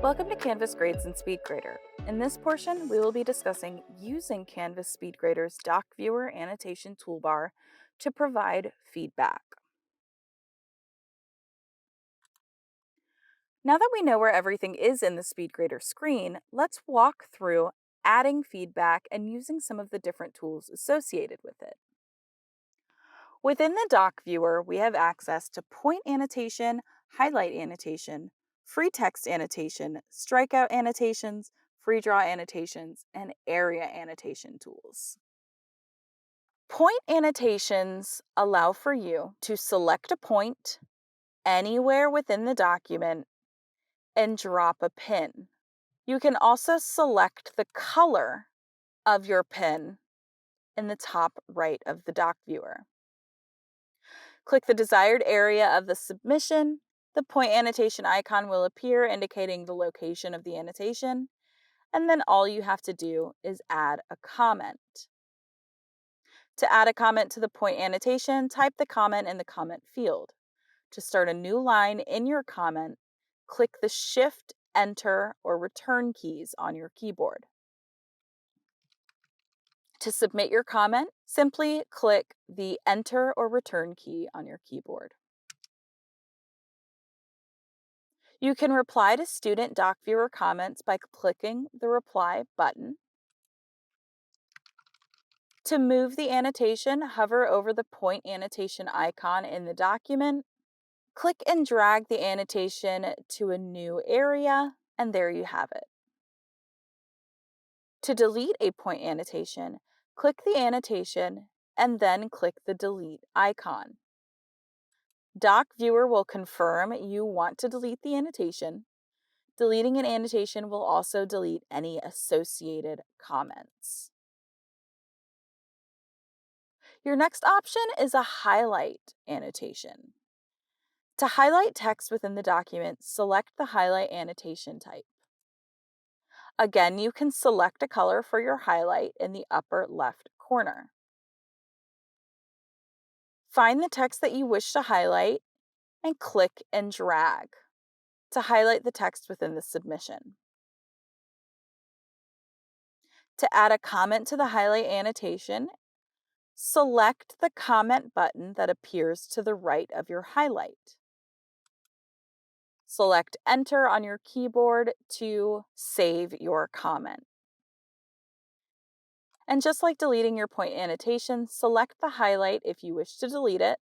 Welcome to Canvas Grades and SpeedGrader. In this portion, we will be discussing using Canvas SpeedGrader's DocViewer Annotation Toolbar to provide feedback. Now that we know where everything is in the SpeedGrader screen, let's walk through adding feedback and using some of the different tools associated with it. Within the DocViewer, we have access to point annotation, highlight annotation, free text annotation, strikeout annotations, free draw annotations, and area annotation tools. Point annotations allow for you to select a point anywhere within the document and drop a pin. You can also select the color of your pin in the top right of the DocViewer. Click the desired area of the submission. The point annotation icon will appear indicating the location of the annotation, and then all you have to do is add a comment. To add a comment to the point annotation, type the comment in the comment field. To start a new line in your comment, click the Shift, Enter, or Return keys on your keyboard. To submit your comment, simply click the Enter or Return key on your keyboard. You can reply to student DocViewer comments by clicking the Reply button. To move the annotation, hover over the point annotation icon in the document. Click and drag the annotation to a new area, and there you have it. To delete a point annotation, click the annotation and then click the Delete icon. DocViewer will confirm you want to delete the annotation. Deleting an annotation will also delete any associated comments. Your next option is a highlight annotation. To highlight text within the document, select the highlight annotation type. Again, you can select a color for your highlight in the upper left corner. Find the text that you wish to highlight and click and drag to highlight the text within the submission. To add a comment to the highlight annotation, select the comment button that appears to the right of your highlight. Select Enter on your keyboard to save your comment. And just like deleting your point annotation, select the highlight if you wish to delete it,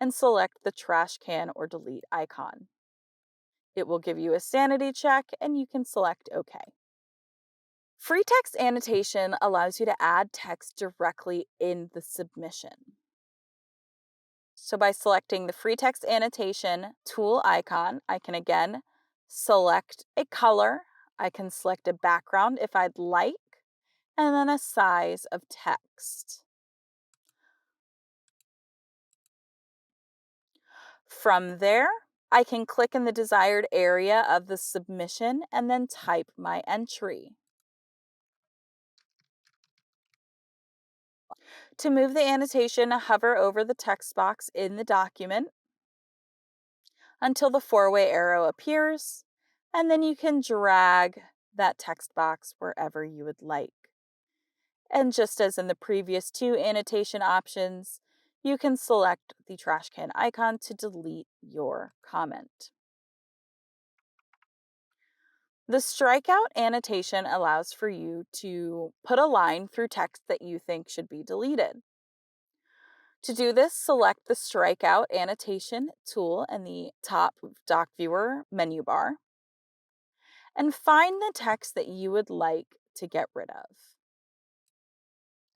and select the trash can or delete icon. It will give you a sanity check, and you can select OK. Free text annotation allows you to add text directly in the submission. So by selecting the free text annotation tool icon, I can again select a color. I can select a background if I'd like, and then a size of text. From there, I can click in the desired area of the submission and then type my entry. To move the annotation, hover over the text box in the document until the four-way arrow appears, and then you can drag that text box wherever you would like. And just as in the previous two annotation options, you can select the trash can icon to delete your comment. The strikeout annotation allows for you to put a line through text that you think should be deleted. To do this, select the Strikeout Annotation tool in the top DocViewer menu bar and find the text that you would like to get rid of.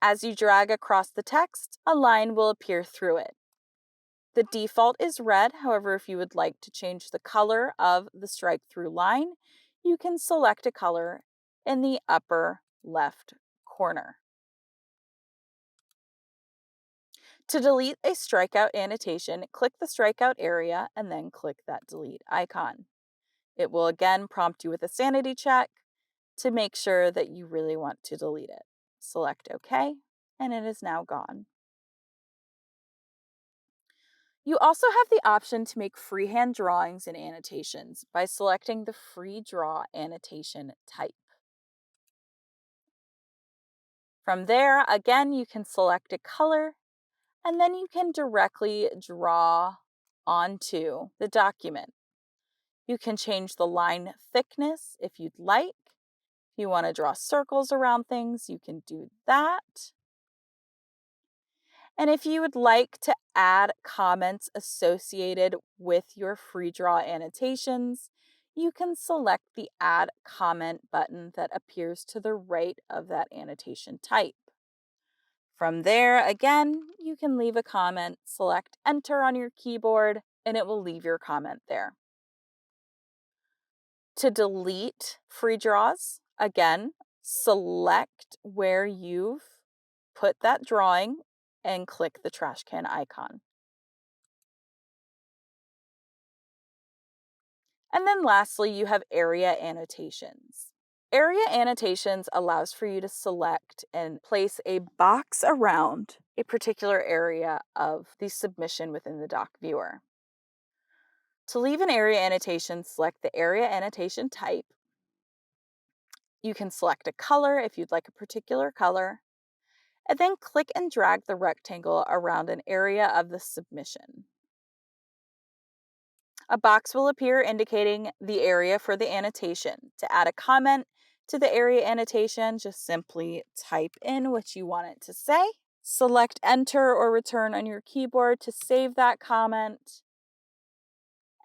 As you drag across the text, a line will appear through it. The default is red, however, if you would like to change the color of the strike-through line, you can select a color in the upper left corner. To delete a strikeout annotation, click the strikeout area and then click that delete icon. It will again prompt you with a sanity check to make sure that you really want to delete it. Select OK, and it is now gone. You also have the option to make freehand drawings and annotations by selecting the Free Draw Annotation type. From there, again, you can select a color, and then you can directly draw onto the document. You can change the line thickness if you'd like. If you want to draw circles around things, you can do that. And if you would like to add comments associated with your free draw annotations, you can select the Add Comment button that appears to the right of that annotation type. From there, again, you can leave a comment, select Enter on your keyboard, and it will leave your comment there. To delete free draws, again, select where you've put that drawing and click the trash can icon. And then lastly, you have area annotations. Area annotations allows for you to select and place a box around a particular area of the submission within the DocViewer. To leave an area annotation, select the area annotation type. You can select a color if you'd like a particular color, and then click and drag the rectangle around an area of the submission. A box will appear indicating the area for the annotation. To add a comment to the area annotation, just simply type in what you want it to say. Select Enter or Return on your keyboard to save that comment.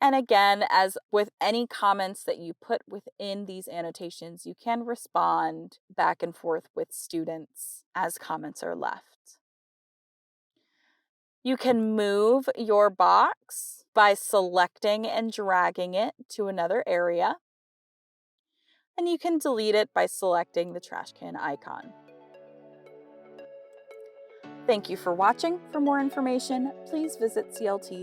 And again, as with any comments that you put within these annotations, you can respond back and forth with students as comments are left. You can move your box by selecting and dragging it to another area. And you can delete it by selecting the trash can icon. Thank you for watching. For more information, please visit clt.odu.edu.